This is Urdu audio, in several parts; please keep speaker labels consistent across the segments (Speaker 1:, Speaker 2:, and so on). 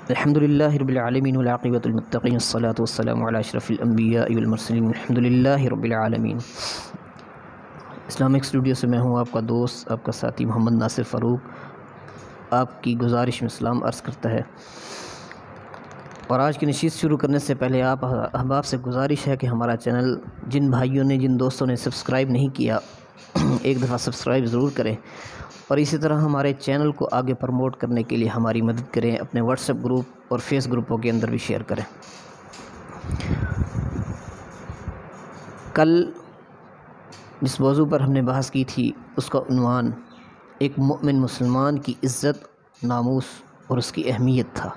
Speaker 1: الحمدللہ رب العالمین والعاقبۃ للمتقین والصلاۃ والسلام علی اشرف الانبیاء والمرسلین الحمدللہ رب العالمین۔ اسلامک اسٹوڈیو سے میں ہوں آپ کا دوست، آپ کا ساتھی محمد ناصر فاروق، آپ کی گزارش میں سلام عرض کرتا ہے۔ اور آج کی نشست شروع کرنے سے پہلے آپ احباب سے گزارش ہے کہ ہمارا چینل جن بھائیوں نے جن دوستوں نے سبسکرائب نہیں کیا ایک دفعہ سبسکرائب ضرور کریں، اور اسی طرح ہمارے چینل کو آگے پروموٹ کرنے کے لیے ہماری مدد کریں، اپنے واٹس ایپ گروپ اور فیس گروپوں کے اندر بھی شیئر کریں۔ کل جس موضوع پر ہم نے بحث کی تھی اس کا عنوان ایک مومن مسلمان کی عزت، ناموس اور اس کی اہمیت تھا۔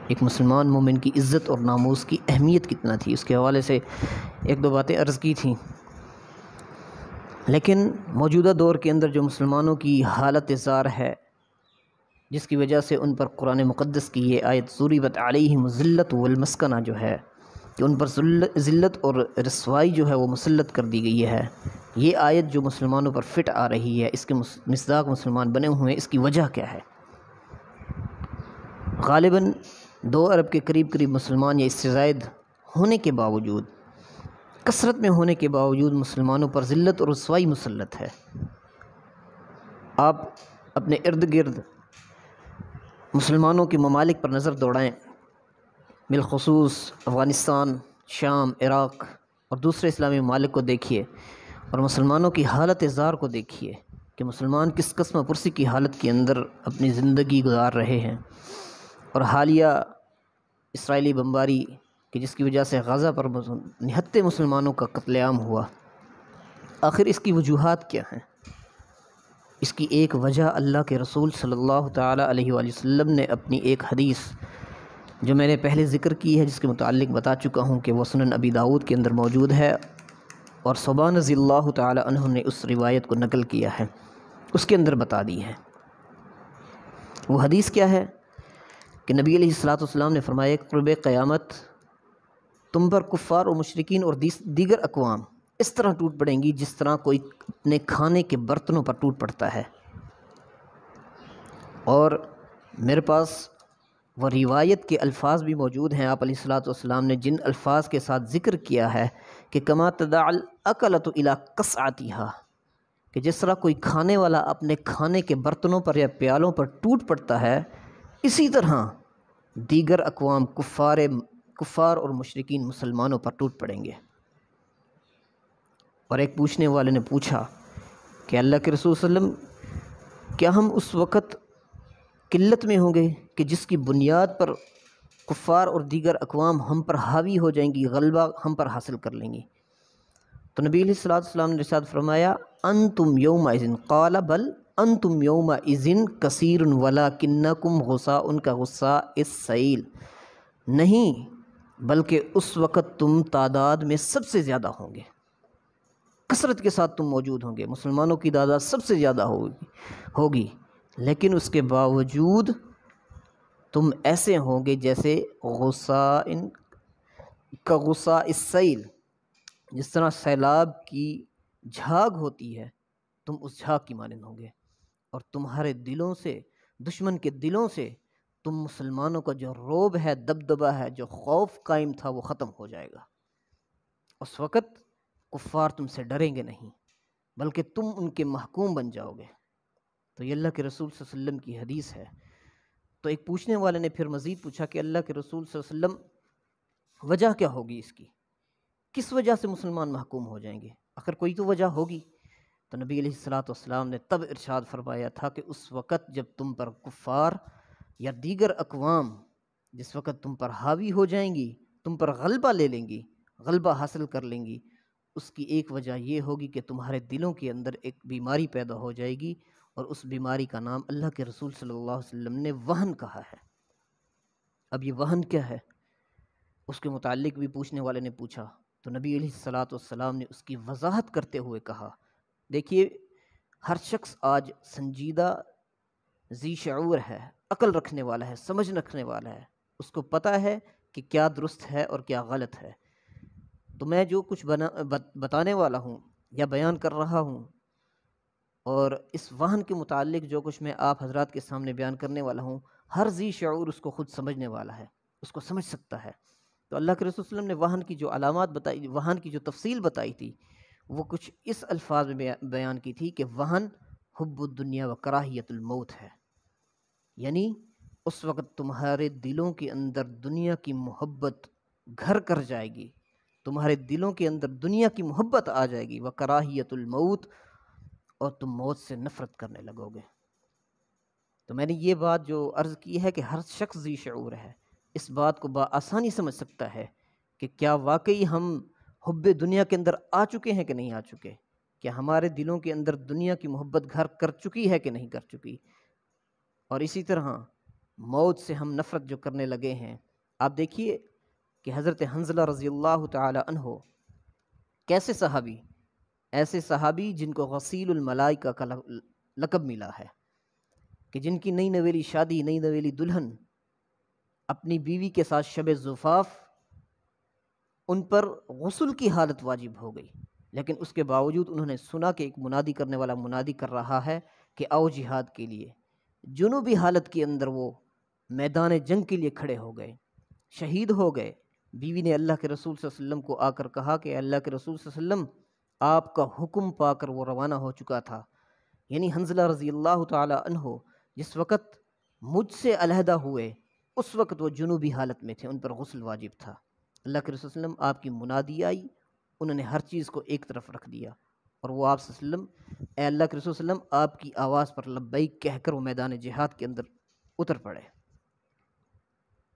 Speaker 1: ایک مسلمان مومن کی عزت اور ناموس کی اہمیت کتنا تھی، اس کے حوالے سے ایک دو باتیں عرض کی تھیں۔ لیکن موجودہ دور کے اندر جو مسلمانوں کی حالت زار ہے، جس کی وجہ سے ان پر قرآن مقدس کی یہ آیت ضُرِبَتْ عَلَيْهِمُ الذِّلَّةُ وَالْمَسْكَنَةُ جو ہے کہ ان پر ذلت اور رسوائی جو ہے وہ مسلط کر دی گئی ہے، یہ آیت جو مسلمانوں پر فٹ آ رہی ہے، اس کے مصداق مسلمان بنے ہوئے ہیں، اس کی وجہ کیا ہے؟ غالباً 2 ارب کے قریب مسلمان یا اس سے زائد ہونے کے باوجود، کثرت میں ہونے کے باوجود مسلمانوں پر ذلت اور رسوائی مسلط ہے۔ آپ اپنے ارد گرد مسلمانوں کے ممالک پر نظر دوڑائیں، بالخصوص افغانستان، شام، عراق اور دوسرے اسلامی ممالک کو دیکھیے، اور مسلمانوں کی حالت زار کو دیکھیے کہ مسلمان کس قسم پرسی کی حالت کے اندر اپنی زندگی گزار رہے ہیں۔ اور حالیہ اسرائیلی بمباری کہ جس کی وجہ سے غزہ پر نہتے مسلمانوں کا قتل عام ہوا، آخر اس کی وجوہات کیا ہیں؟ اس کی ایک وجہ اللہ کے رسول صلی اللہ تعالیٰ علیہ وآلہ وسلم نے اپنی ایک حدیث جو میں نے پہلے ذکر کی ہے، جس کے متعلق بتا چکا ہوں کہ وہ سنن ابی داؤد کے اندر موجود ہے، اور ثوبان رضی اللہ تعالیٰ عنہ نے اس روایت کو نقل کیا ہے، اس کے اندر بتا دی ہے۔ وہ حدیث کیا ہے کہ نبی علیہ الصلوۃ والسلام نے فرمایا کہ قرب قیامت تم پر کفار اور مشرکین اور دیگر اقوام اس طرح ٹوٹ پڑیں گی جس طرح کوئی اپنے کھانے کے برتنوں پر ٹوٹ پڑتا ہے۔ اور میرے پاس وہ روایت کے الفاظ بھی موجود ہیں، آپ علیہ الصلوۃ والسلام نے جن الفاظ کے ساتھ ذکر کیا ہے کہ کما تداعی الاکلۃ الی قصعتھا، کہ جس طرح کوئی کھانے والا اپنے کھانے کے برتنوں پر یا پیالوں پر ٹوٹ پڑتا ہے، اسی طرح دیگر اقوام کفار اور مشرکین مسلمانوں پر ٹوٹ پڑیں گے۔ اور ایک پوچھنے والے نے پوچھا کہ اللہ کے رسول صلی اللہ علیہ وسلم، کیا ہم اس وقت قلت میں ہوں گے کہ جس کی بنیاد پر کفار اور دیگر اقوام ہم پر حاوی ہو جائیں گی، غلبہ ہم پر حاصل کر لیں گی؟ تو نبی علیہ الصلوۃ والسلام نے ارشاد فرمایا انتم یومئذ، قال بل انتم یومئذ کثیر ولکنکم غثاء کغثاء السیل، نہیں بلکہ اس وقت تم تعداد میں سب سے زیادہ ہوں گے، کثرت کے ساتھ تم موجود ہوں گے، مسلمانوں کی تعداد سب سے زیادہ ہوگی، لیکن اس کے باوجود تم ایسے ہوں گے جیسے غثاء کغثاء السیل، جس طرح سیلاب کی جھاگ ہوتی ہے، تم اس جھاگ کی مانند ہوں گے، اور تمہارے دلوں سے، دشمن کے دلوں سے تم مسلمانوں کا جو رعب ہے، دبدبہ ہے، جو خوف قائم تھا، وہ ختم ہو جائے گا۔ اس وقت کفار تم سے ڈریں گے نہیں، بلکہ تم ان کے محکوم بن جاؤ گے۔ تو یہ اللہ کے رسول صلی اللہ علیہ وسلم کی حدیث ہے۔ تو ایک پوچھنے والے نے پھر مزید پوچھا کہ اللہ کے رسول صلی اللہ علیہ وسلم، وجہ کیا ہوگی اس کی؟ کس وجہ سے مسلمان محکوم ہو جائیں گے؟ آخر کوئی تو وجہ ہوگی۔ تو نبی علیہ الصلوۃ والسلام نے تب ارشاد فرمایا تھا کہ اس وقت جب تم پر کفار یا دیگر اقوام جس وقت تم پر حاوی ہو جائیں گی، تم پر غلبہ لے لیں گی، غلبہ حاصل کر لیں گی، اس کی ایک وجہ یہ ہوگی کہ تمہارے دلوں کے اندر ایک بیماری پیدا ہو جائے گی، اور اس بیماری کا نام اللہ کے رسول صلی اللہ علیہ وسلم نے وہن کہا ہے۔ اب یہ وہن کیا ہے، اس کے متعلق بھی پوچھنے والے نے پوچھا، تو نبی علیہ الصلوۃ والسلام نے اس کی وضاحت کرتے ہوئے کہا، دیکھیے ہر شخص آج سنجیدہ ذی شعور ہے، عقل رکھنے والا ہے، سمجھ رکھنے والا ہے، اس کو پتہ ہے کہ کیا درست ہے اور کیا غلط ہے۔ تو میں جو کچھ بتانے والا ہوں یا بیان کر رہا ہوں، اور اس وہن کے متعلق جو کچھ میں آپ حضرات کے سامنے بیان کرنے والا ہوں، ہر ذی شعور اس کو خود سمجھنے والا ہے، اس کو سمجھ سکتا ہے۔ تو اللہ کے رسول صلی اللہ علیہ وسلم نے وہن کی جو علامات بتائی، وہن کی جو تفصیل بتائی تھی، وہ کچھ اس الفاظ میں بیان کی تھی کہ وہن حب الدنیا و کراہیت الموت ہے، یعنی اس وقت تمہارے دلوں کے اندر دنیا کی محبت گھر کر جائے گی، تمہارے دلوں کے اندر دنیا کی محبت آ جائے گی، و کراہیت الموت، اور تم موت سے نفرت کرنے لگو گے۔ تو میں نے یہ بات جو عرض کی ہے کہ ہر شخص ذی شعور ہے، اس بات کو بآسانی سمجھ سکتا ہے کہ کیا واقعی ہم حب دنیا کے اندر آ چکے ہیں کہ نہیں آ چکے، کیا ہمارے دلوں کے اندر دنیا کی محبت گھر کر چکی ہے کہ نہیں کر چکی۔ اور اسی طرح موت سے ہم نفرت جو کرنے لگے ہیں، آپ دیکھیے کہ حضرت حنظلہ رضی اللہ تعالی عنہ کیسے صحابی، ایسے صحابی جن کو غسیل الملائکہ کا لقب ملا ہے، کہ جن کی نئی نویلی شادی، نئی نویلی دلہن اپنی بیوی کے ساتھ شب زفاف، ان پر غسل کی حالت واجب ہو گئی، لیکن اس کے باوجود انہوں نے سنا کہ ایک منادی کرنے والا منادی کر رہا ہے کہ آؤ جہاد کے لیے، جنوبی حالت کے اندر وہ میدان جنگ کے لیے کھڑے ہو گئے، شہید ہو گئے۔ بیوی نے اللہ کے رسول صلی اللہ علیہ وسلم کو آ کر کہا کہ اللہ کے رسول صلی اللہ علیہ وسلم، آپ کا حکم پا کر وہ روانہ ہو چکا تھا، یعنی حنظلہ رضی اللہ تعالی عنہ جس وقت مجھ سے علیحدہ ہوئے، اس وقت وہ جنوبی حالت میں تھے، ان پر غسل واجب تھا۔ اللہ کے رسول صلی اللہ علیہ وسلم آپ کی منادی آئی، انہوں نے ہر چیز کو ایک طرف رکھ دیا، اور وہ آپ صلی اللہ علیہ وسلم، اے اللہ کے رسول صلی اللہ علیہ وسلم، آپ کی آواز پر لبیک کہہ کر وہ میدان جہاد کے اندر اتر پڑے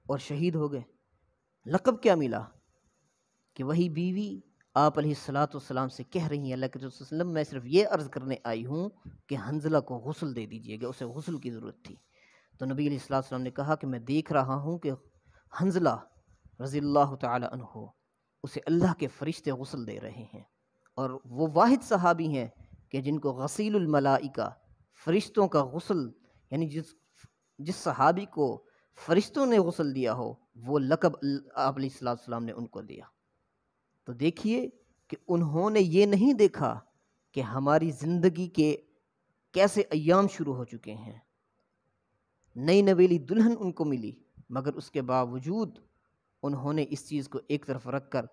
Speaker 1: اور شہید ہو گئے۔ لقب کیا ملا کہ وہی بیوی آپ علیہ الصلاۃ والسلام سے کہہ رہی ہیں، اللہ کے رسول صلی اللہ علیہ وسلم، میں صرف یہ عرض کرنے آئی ہوں کہ حنظلہ کو غسل دے دیجیے گا، اسے غسل کی ضرورت تھی۔ تو نبی علیہ الصلاۃ والسلام نے کہا کہ میں دیکھ رہا ہوں کہ حنظلہ رضی اللہ تعالی عنہ اسے اللہ کے فرشتے غسل دے رہے ہیں، اور وہ واحد صحابی ہیں کہ جن کو غسیل الملائکہ، فرشتوں کا غسل، یعنی جس صحابی کو فرشتوں نے غسل دیا ہو، وہ لقب آپ علیہ الصلاۃ والسلام نے ان کو دیا۔ تو دیکھیے کہ انہوں نے یہ نہیں دیکھا کہ ہماری زندگی کے کیسے ایام شروع ہو چکے ہیں، نئی نویلی دلہن ان کو ملی، مگر اس کے باوجود انہوں نے اس چیز کو ایک طرف رکھ کر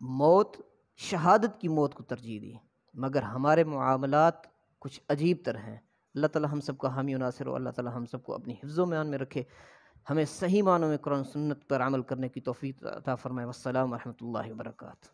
Speaker 1: موت، شہادت کی موت کو ترجیح دی۔ مگر ہمارے معاملات کچھ عجیب تر ہیں۔ اللہ تعالی ہم سب کا حامی و ناصر ہو، اللہ تعالی ہم سب کو اپنی حفظ و امان میں رکھے، ہمیں صحیح معنوں میں قرآن سنت پر عمل کرنے کی توفیق عطا فرمائے۔ والسلام ورحمۃ اللہ وبرکاتہ۔